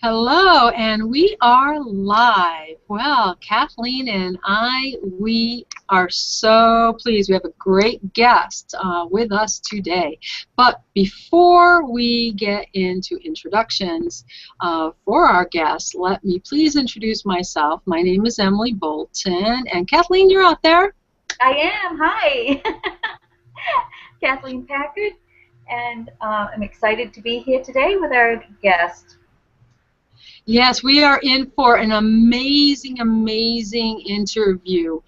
Hello, and we are live. Well, Kathleen and I, we are so pleased. We have a great guest with us today. But before we get into introductions for our guest, let me please introduce myself. My name is Emily Bolton, and Kathleen, you're out there. I am. Hi. Kathleen Packard, and I'm excited to be here today with our guest. Yes, we are in for an amazing, amazing interview.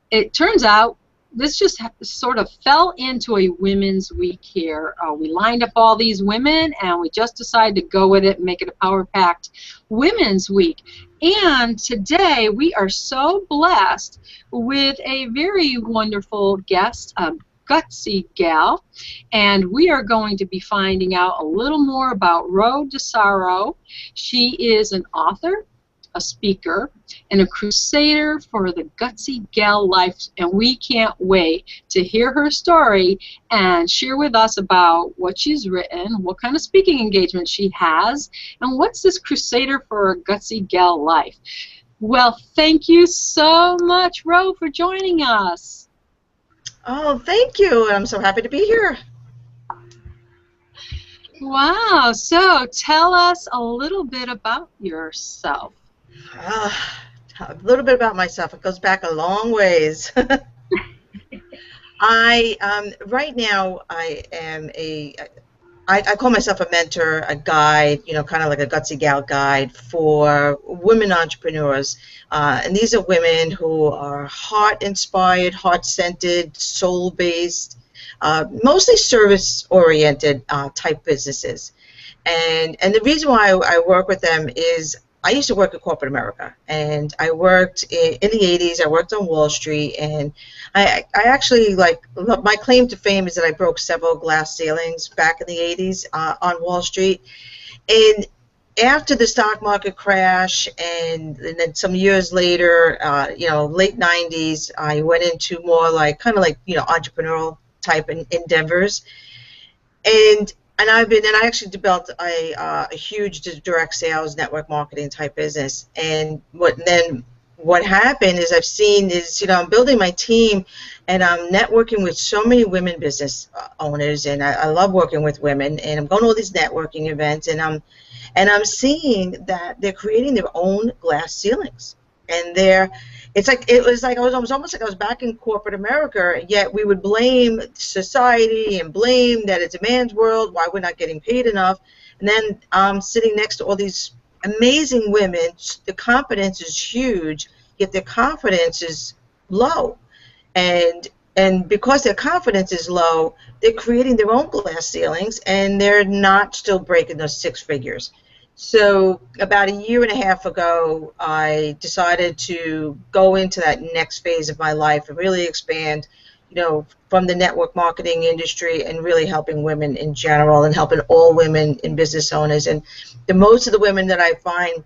It turns out this just sort of fell into a Women's Week here. We lined up all these women, and we just decided to go with it and make it a power-packed Women's Week. And today we are so blessed with a very wonderful guest, Gutsy Gal, and we are going to be finding out a little more about Roe DeSaro. She is an author, a speaker, and a crusader for the Gutsy Gal Life, and we can't wait to hear her story and share with us about what she's written, what kind of speaking engagement she has, and what's this Crusader for a Gutsy Gal Life. Well, thank you so much, Roe, for joining us. Oh, thank you. I'm so happy to be here. Wow. So tell us a little bit about yourself. A little bit about myself. It goes back a long ways. Right now I am I call myself a mentor, a guide, you know, kind of like a Gutsy Gal guide for women entrepreneurs. And these are women who are heart-inspired, heart-centered, soul-based, mostly service-oriented type businesses. And the reason why I work with them is I used to work in corporate America, and I worked in the 80s. I worked on Wall Street, and I actually, like, my claim to fame is that I broke several glass ceilings back in the 80s on Wall Street. And after the stock market crash, and then some years later, you know, late 90s, I went into more like kind of like, you know, entrepreneurial type endeavors. And I actually developed a huge direct sales network marketing type business. And what happened is I've seen is, you know, I'm building my team, and I'm networking with so many women business owners, and I love working with women, and I'm going to all these networking events, and I'm seeing that they're creating their own glass ceilings, and it was almost like I was back in corporate America, yet we would blame society and blame that it's a man's world, why we're not getting paid enough. And then I'm sitting next to all these amazing women. The confidence is huge, yet their confidence is low. And because their confidence is low, they're creating their own glass ceilings, and they're not still breaking those 6 figures. So about a year and a half ago, I decided to go into that next phase of my life and really expand, you know, from the network marketing industry and really helping women in general and helping all women and business owners. And most of the women that I find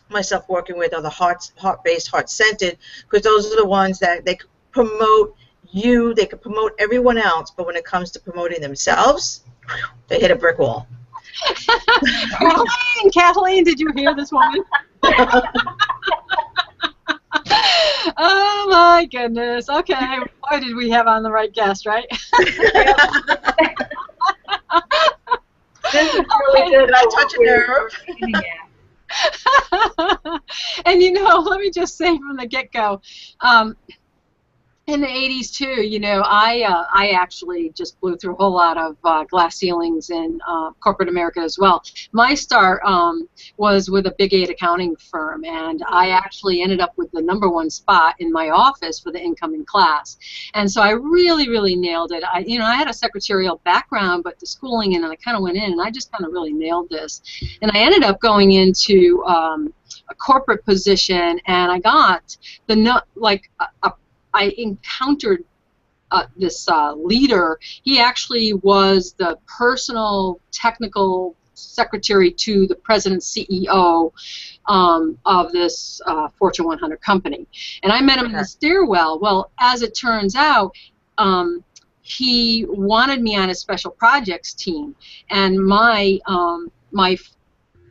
myself working with are the heart-based, heart-centered, because those are the ones that they promote you, they can promote everyone else, but when it comes to promoting themselves, they hit a brick wall. Kathleen, did you hear this woman? Oh my goodness. Okay, boy, did we have on the right guest, right? This is really good. Did I touch a nerve? And you know, let me just say from the get-go, in the 80s too, you know, I actually just blew through a whole lot of glass ceilings in corporate America as well. My start was with a Big 8 accounting firm, and I actually ended up with the #1 spot in my office for the incoming class. And so I really, really nailed it. I had a secretarial background, but the schooling, and I kind of went in, and I just kind of really nailed this. And I ended up going into a corporate position, and I got I encountered this leader. He actually was the personal technical secretary to the president CEO of this Fortune 100 company. And I met him in the stairwell. Well, as it turns out, he wanted me on his special projects team. And my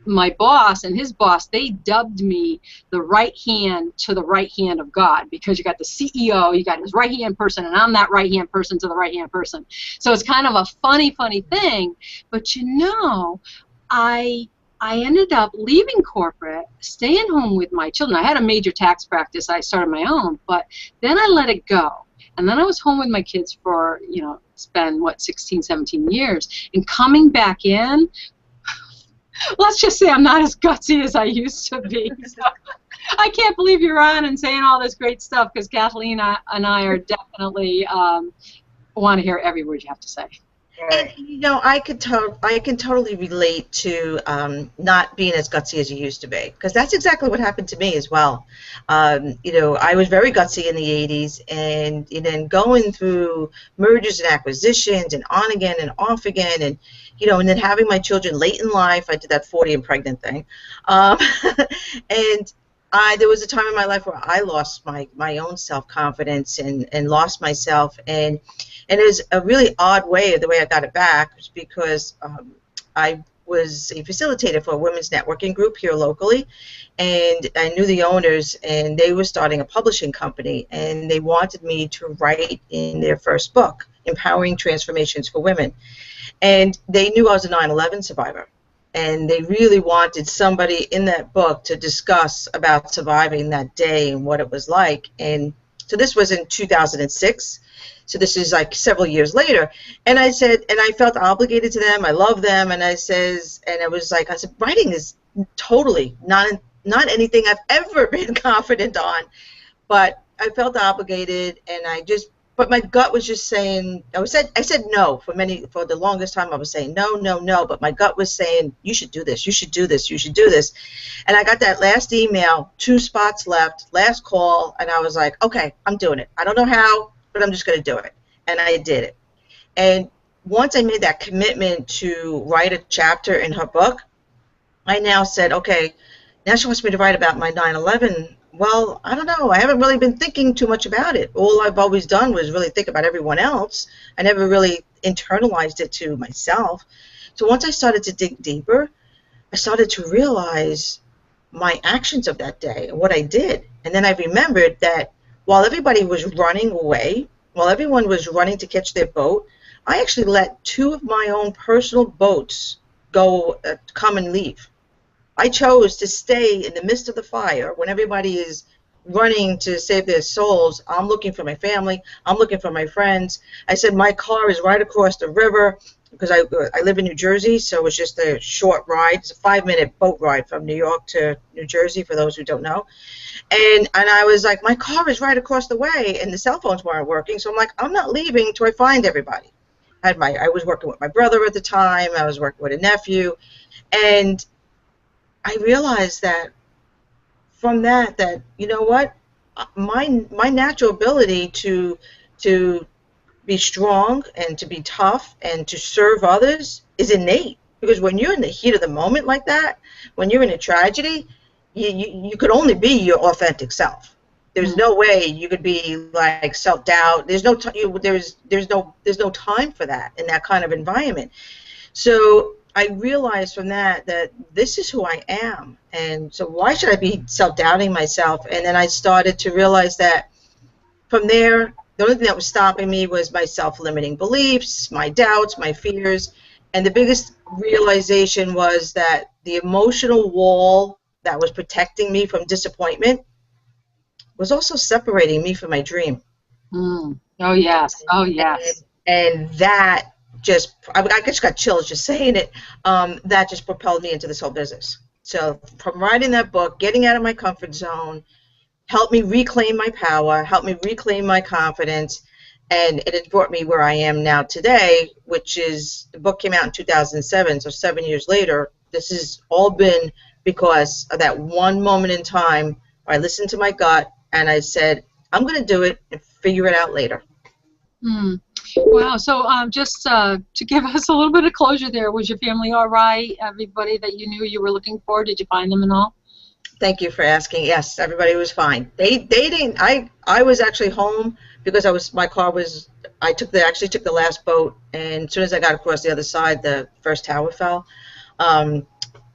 my boss and his boss, they dubbed me the right hand to the right hand of God, because you got the CEO, you got his right hand person, and I'm that right hand person to the right hand person. So it's kind of a funny thing. But you know, I ended up leaving corporate, staying home with my children. I had a major tax practice. I started my own, but then I let it go. And then I was home with my kids for, it's been, 16, 17 years. And coming back in, let's just say I'm not as gutsy as I used to be. So I can't believe you're on and saying all this great stuff, because Kathleen and I are definitely want to hear every word you have to say. And, I can totally relate to not being as gutsy as you used to be, because that's exactly what happened to me as well. I was very gutsy in the 80s, and then going through mergers and acquisitions and on again and off again, and and then having my children late in life. I did that 40 and pregnant thing, and there was a time in my life where I lost my own self-confidence and lost myself, and it was a really odd way. The way I got it back was because I was a facilitator for a women's networking group here locally, and I knew the owners, and they were starting a publishing company, and they wanted me to write in their first book, Empowering Transformations for Women. And they knew I was a 9/11 survivor, and they really wanted somebody in that book to discuss about surviving that day and what it was like. And so this was in 2006. So this is like several years later. And I said, and I felt obligated to them. I love them. And I said, writing is totally not anything I've ever been confident on. But I felt obligated, and but my gut was just saying, I said no for the longest time. I was saying no, no, no, but my gut was saying, you should do this, you should do this, you should do this. And I got that last email, 2 spots left, last call, and I was like, okay, I'm doing it. I don't know how, but I'm just going to do it. And I did it. And once I made that commitment to write a chapter in her book, I now said, okay, now she wants me to write about my 9/11. Well, I don't know. I haven't really been thinking too much about it. All I've always done was really think about everyone else. I never really internalized it to myself. So once I started to dig deeper, I started to realize my actions of that day and what I did. And then I remembered that while everybody was running away, while everyone was running to catch their boat, I actually let 2 of my own personal boats come and leave. I chose to stay in the midst of the fire when everybody is running to save their souls. I'm looking for my family. I'm looking for my friends. I said my car is right across the river, because I live in New Jersey, so it's just a short ride. It's a 5-minute boat ride from New York to New Jersey, for those who don't know. And I was like, my car is right across the way, and the cell phones weren't working, so I'm like, I'm not leaving until I find everybody. I was working with my brother at the time. I was working with a nephew, and I realized that from that you know what, my natural ability to be strong and to be tough and to serve others is innate. Because when you're in the heat of the moment like that, when you're in a tragedy, you could only be your authentic self. There's no way you could be like self-doubt. There's no time for that in that kind of environment. So I realized from that this is who I am, and so why should I be self-doubting myself? And then I started to realize that from there, the only thing that was stopping me was my self-limiting beliefs, my doubts, my fears, and the biggest realization was that the emotional wall that was protecting me from disappointment was also separating me from my dream. Oh, yes. Oh, yes. And that I just got chills just saying it. That just propelled me into this whole business. So from writing that book, getting out of my comfort zone, helped me reclaim my power, helped me reclaim my confidence, and it has brought me where I am now today, which is, the book came out in 2007, so 7 years later. This has all been because of that one moment in time where I listened to my gut and I said, I'm going to do it and figure it out later. Wow. So just to give us a little bit of closure there, was your family all right? Everybody that you knew you were looking for, did you find them and all? Thank you for asking. Yes, everybody was fine. They didn't. I was actually home because my car was. I actually took the last boat, and as soon as I got across the other side, the first tower fell.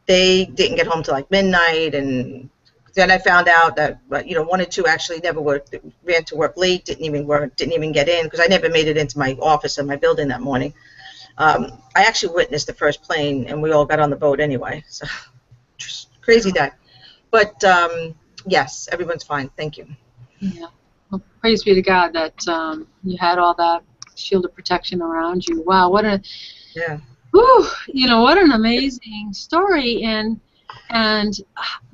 they didn't get home till like midnight, and then I found out that one or two actually never worked, ran to work late, didn't even get in because I never made it into my office in my building that morning. I actually witnessed the first plane, and we all got on the boat anyway. So just crazy day. But yes, everyone's fine. Thank you. Yeah. Well, praise be to God that you had all that shield of protection around you. Wow, what a what an amazing story, and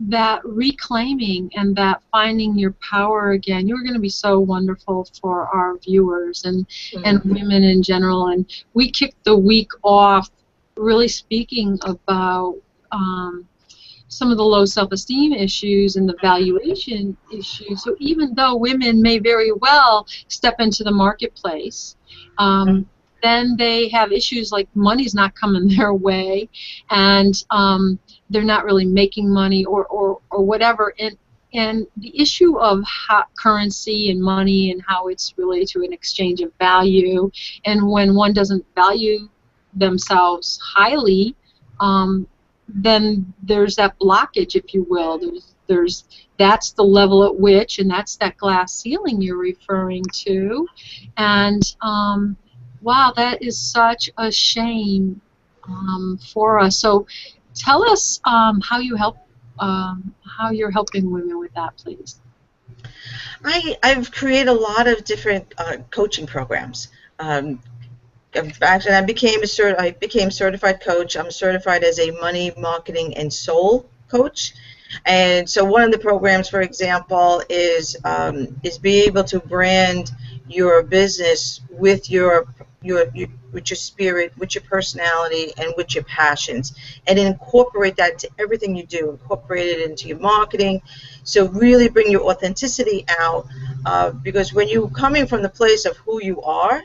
that reclaiming and that finding your power again. You're going to be so wonderful for our viewers and women in general. And we kicked the week off really speaking about some of the low self-esteem issues and the valuation issues. So even though women may very well step into the marketplace, then they have issues like money's not coming their way, and they're not really making money or whatever. And the issue of currency and money and how it's related to an exchange of value, and when one doesn't value themselves highly, then there's that blockage, if you will. That's the level at which, and that's that glass ceiling you're referring to. And wow, that is such a shame for us. So tell us how you're helping women with that, please. I've created a lot of different coaching programs. Actually, I became certified coach. I'm certified as a money, marketing, and soul coach. And so one of the programs, for example, is be able to brand your business with your spirit, with your personality, and with your passions, and incorporate that into everything you do. Incorporate it into your marketing. So really bring your authenticity out, because when you're coming from the place of who you are,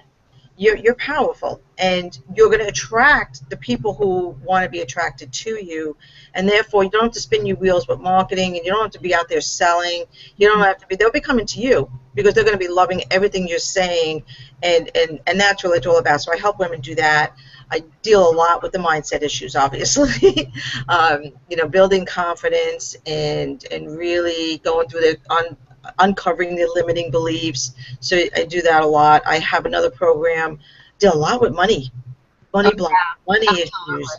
you're powerful, and you're going to attract the people who want to be attracted to you, and therefore you don't have to spin your wheels with marketing, and you don't have to be out there selling. You don't have to be. They'll be coming to you because they're going to be loving everything you're saying, and that's what it's all about. So I help women do that. I deal a lot with the mindset issues, obviously, building confidence and really going through uncovering the limiting beliefs. So I do that a lot. I have another program, deal a lot with money issues,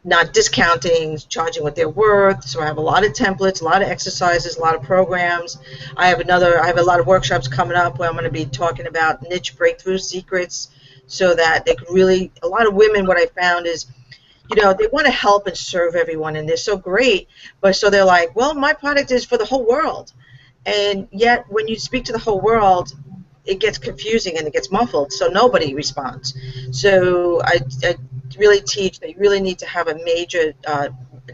not discounting, charging what they're worth. So I have a lot of templates, a lot of exercises, a lot of programs. I have a lot of workshops coming up where I'm going to be talking about niche breakthrough secrets, so that they could really, a lot of women, what I found is, they want to help and serve everyone, and they're so great, but so they're like, well, my product is for the whole world. And yet, when you speak to the whole world, it gets confusing and it gets muffled, so nobody responds. So I really teach that you really need to have a major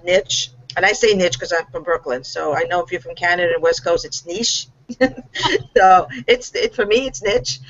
niche. And I say niche because I'm from Brooklyn, so I know if you're from Canada and West Coast, it's niche. So for me, it's niche.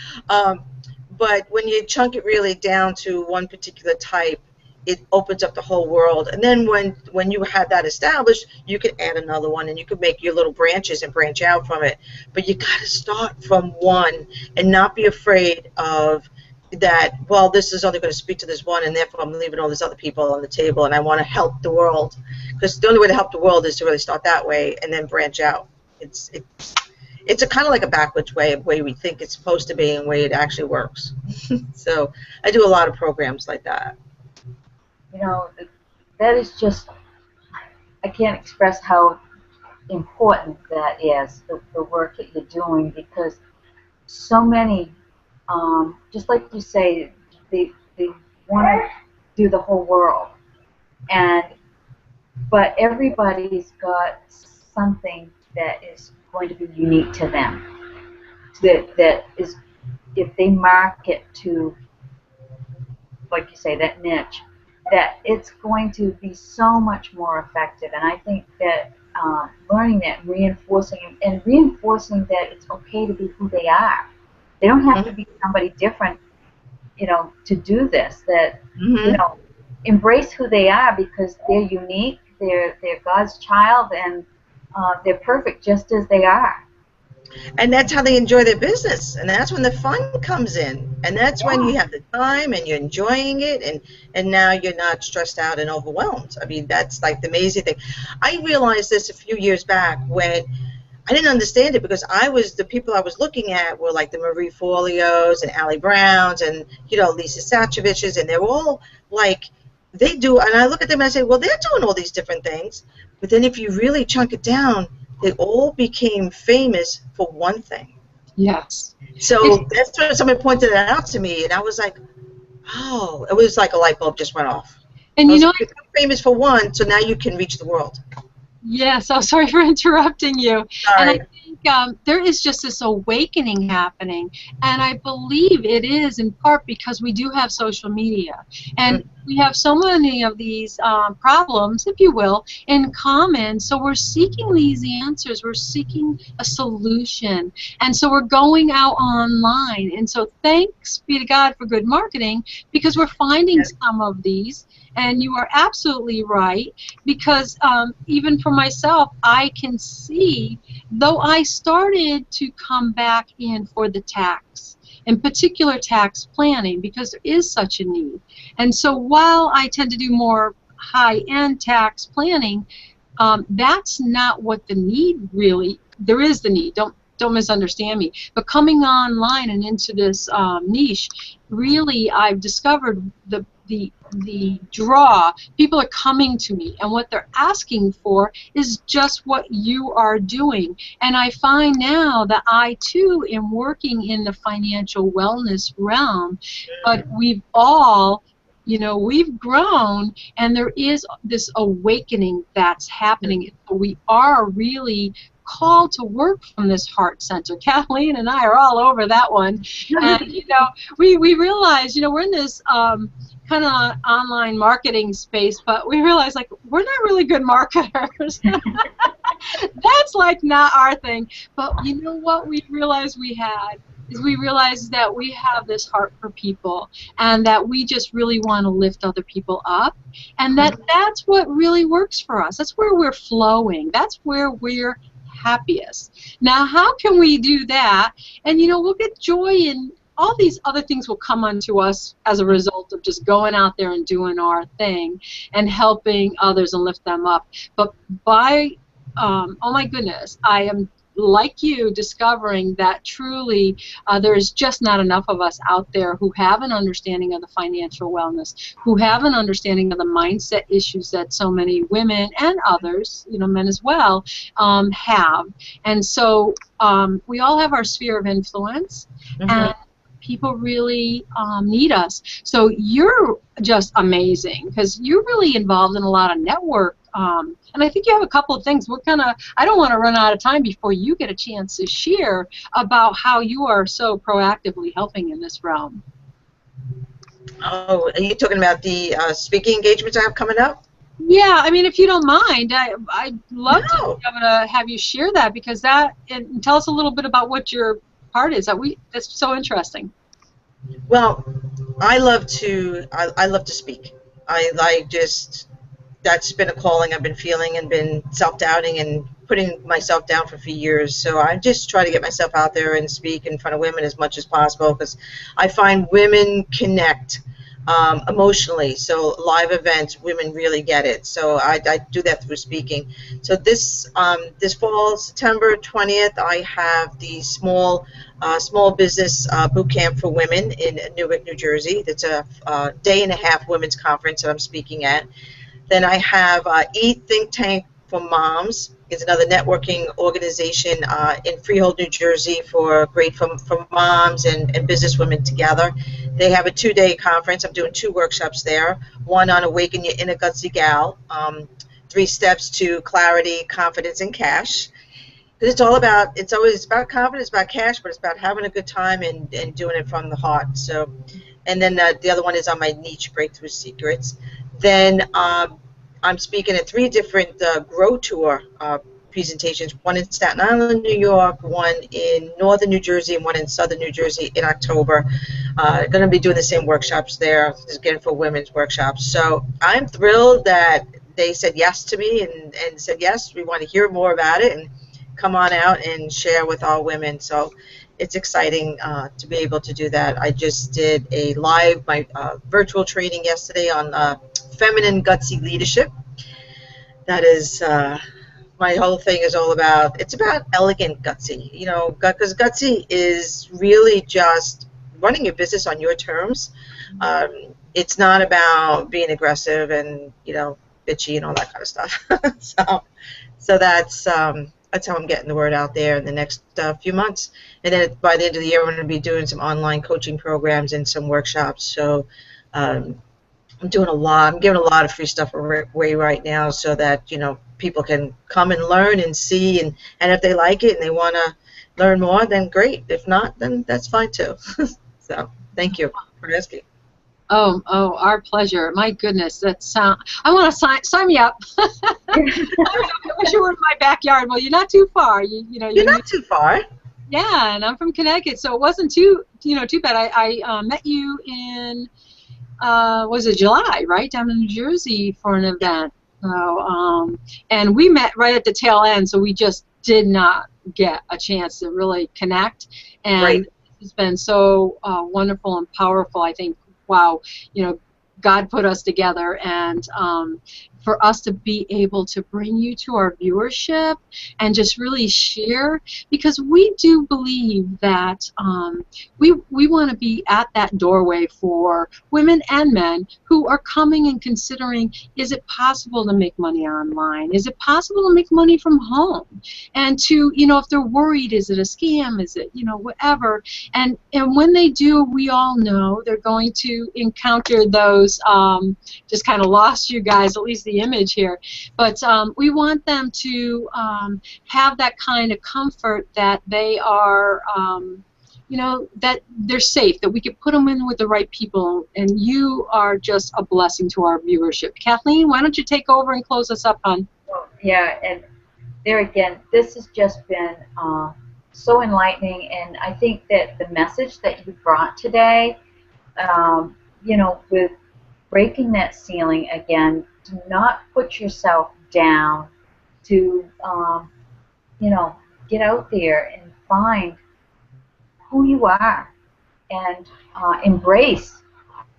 But when you chunk it really down to one particular type, it opens up the whole world. And then when you have that established, you can add another one, and you can make your little branches and branch out from it. But you got to start from one and not be afraid of that, well, this is only going to speak to this one, and therefore I'm leaving all these other people on the table, and I want to help the world. Because the only way to help the world is to really start that way and then branch out. It's a kind of like a backwards way we think it's supposed to be and way it actually works. So I do a lot of programs like that. That is just, I can't express how important that is, the work that you're doing, because so many, just like you say, they want to do the whole world, but everybody's got something that is going to be unique to them, that is, if they market to, like you say, that niche, that it's going to be so much more effective. And I think that learning that, reinforcing that it's okay to be who they are. They don't have to be somebody different, to do this. That embrace who they are, because they're unique. They're God's child, and they're perfect just as they are. And that's how they enjoy their business, and that's when the fun comes in, and that's when you have the time and you're enjoying it, and now you're not stressed out and overwhelmed. I mean, that's like the amazing thing. I realized this a few years back when I didn't understand it, because the people I was looking at were like the Marie Forleos and Allie Browns and, you know, Lisa Sachoviches, and they're all like, they do, and I look at them and I say, well, they're doing all these different things, but then if you really chunk it down, they all became famous for one thing. Yes. So that's when someone pointed it out to me, and I was like, oh, it was like a light bulb just went off. And you know, you're famous for one, so now you can reach the world. yes, I'm sorry for interrupting you. Sorry. And I think there is just this awakening happening, and I believe it is in part because we do have social media, and we have so many of these problems, if you will, in common. So we're seeking these answers, we're seeking a solution, and so we're going out online. And so thanks be to God for good marketing, because we're finding some of these. And you are absolutely right, because even for myself, I can see, though I started to come back in for the tax, in particular tax planning, because there is such a need. And so while I tend to do more high-end tax planning, that's not what the need really, there is the need, don't misunderstand me, but coming online and into this niche, really I've discovered the draw. People are coming to me, and what they're asking for is just what you are doing. And I find now that I too am working in the financial wellness realm, but we've all, you know, we've grown, and there is this awakening that's happening. We are really called to work from this heart center. Kathleen and I are all over that one. And, you know, we realize, you know, we're in this kind of online marketing space, but we realize, like, we're not really good marketers. That's, like, not our thing. But you know what we realized we had? Is we realize that we have this heart for people, and that we just really want to lift other people up, and that's what really works for us. That's where we're flowing. That's where we're happiest. Now, how can we do that? And, you know, we'll get joy in all these other things will come unto us as a result of just going out there and doing our thing and helping others and lift them up. But by, oh my goodness, I am like you, discovering that truly there's just not enough of us out there who have an understanding of the financial wellness, who have an understanding of the mindset issues that so many women and others, you know, men as well, have. And so we all have our sphere of influence, and people really need us. So you're just amazing, because you're really involved in a lot of network. And I think you have a couple of things. I don't want to run out of time before you get a chance to share about how you are so proactively helping in this realm. Oh, are you talking about the speaking engagements I have coming up? Yeah, I mean, if you don't mind, I'd love to be able to have you share that, because and tell us a little bit about what your part is. That's so interesting. Well, I love to speak. That's been a calling I've been feeling, and been self-doubting and putting myself down for a few years. So I just try to get myself out there and speak in front of women as much as possible, because I find women connect emotionally. So live events, women really get it. So I do that through speaking. So this fall, September 20th, I have the small business boot camp for women in Newark, New Jersey. It's a day-and-a-half women's conference that I'm speaking at. Then I have Think Tank for Moms. It's another networking organization in Freehold, New Jersey, for moms and business women together. They have a 2-day conference. I'm doing 2 workshops there. One on Awaken Your Inner Gutsy Gal, 3 steps to clarity, confidence, and cash. It's always about confidence, about cash, but it's about having a good time and doing it from the heart. So, and then the other one is on my niche, Breakthrough Secrets. Then I'm speaking at 3 different Grow Tour presentations, one in Staten Island, New York, one in northern New Jersey, and one in southern New Jersey in October. Going to be doing the same workshops there, again for women's workshops. So I'm thrilled that they said yes to me and said, yes, we want to hear more about it. And come on out and share with all women. So it's exciting to be able to do that. I just did a live, my virtual training yesterday on feminine gutsy leadership. That is, my whole thing is all about, it's about elegant gutsy, you know, because gutsy is really just running your business on your terms. It's not about being aggressive and, you know, bitchy and all that kind of stuff. So that's how I'm getting the word out there in the next few months. And then by the end of the year, we're going to be doing some online coaching programs and some workshops. So I'm doing a lot. I'm giving a lot of free stuff away right now so that, you know, people can come and learn and see. And if they like it and they want to learn more, then great. If not, then that's fine too. So thank you for asking. Oh, our pleasure. My goodness, I want to sign me up. I wish you were in my backyard. Well, you're not too far. You're not too far. Yeah, and I'm from Connecticut, so it wasn't too bad. I met you in was it July, right, down in New Jersey for an event. So, and we met right at the tail end, so we just did not get a chance to really connect. And right. It's been so wonderful and powerful. I think. Wow, God put us together, and for us to be able to bring you to our viewership and just really share, because we do believe that we want to be at that doorway for women and men who are coming and considering, is it possible to make money online? Is it possible to make money from home? And to, if they're worried, is it a scam? Is it, whatever? And when they do, we all know they're going to encounter those, just kind of lost you guys, at least the image here, but we want them to have that kind of comfort that they are, that they're safe, that we can put them in with the right people, and you are just a blessing to our viewership. Kathleen, why don't you take over and close us up, hon? Yeah, and there again, this has just been so enlightening, and I think that the message that you brought today, with breaking that ceiling again, to not put yourself down, to, get out there and find who you are and embrace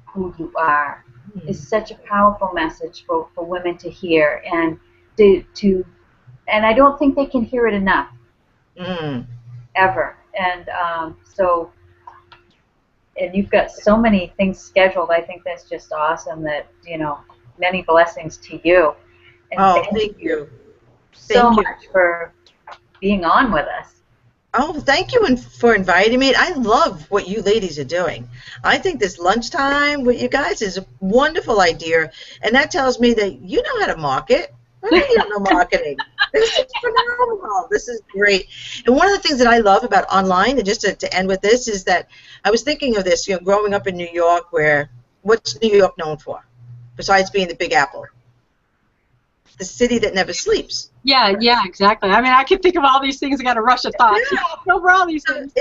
who you are is such a powerful message for women to hear, and and I don't think they can hear it enough, ever. And so. And you've got so many things scheduled. I think that's just awesome. That many blessings to you. And thank you so much for being on with us. Oh, thank you for inviting me. I love what you ladies are doing. I think this lunchtime with you guys is a wonderful idea, and that tells me that you know how to market. I know you don't know marketing. This is phenomenal. This is great. And one of the things that I love about online, and just to end with this, is that I was thinking of this, growing up in New York, what's New York known for, besides being the Big Apple? The city that never sleeps. Yeah, exactly. I mean, I can think of all these things. I got to rush a thought. Yeah, over all these things.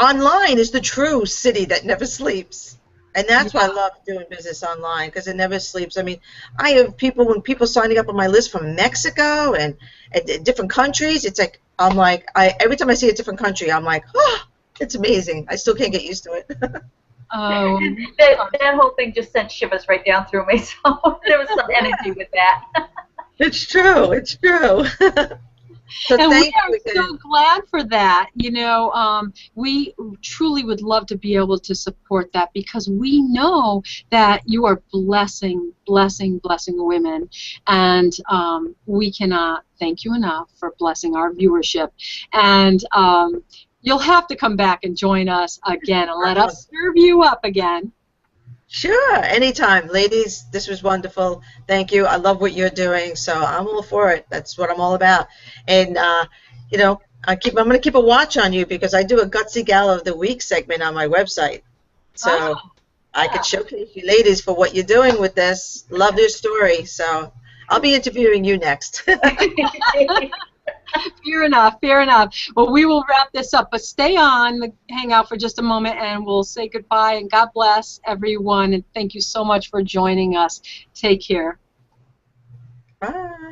Online is the true city that never sleeps. And that's why I love doing business online, because it never sleeps. I mean, I have people signing up on my list from Mexico and different countries. It's like, every time I see a different country, I'm like, oh, it's amazing. I still can't get used to it. That whole thing just sent shivers right down through me. So there was some energy with that. It's true. It's true. So and we are so glad for that. We truly would love to be able to support that, because we know that you are blessing women, and we cannot thank you enough for blessing our viewership. And you'll have to come back and join us again and let us serve you up again. Sure, anytime. Ladies, this was wonderful. Thank you. I love what you're doing, so I'm all for it. That's what I'm all about. And, I'm going to keep a watch on you, because I do a Gutsy Gal of the Week segment on my website. So I could showcase you ladies for what you're doing with this. Love your story. So I'll be interviewing you next. Fair enough. Well, we will wrap this up, but stay on, hang out for just a moment, and we'll say goodbye, and God bless everyone, and thank you so much for joining us. Take care. Bye.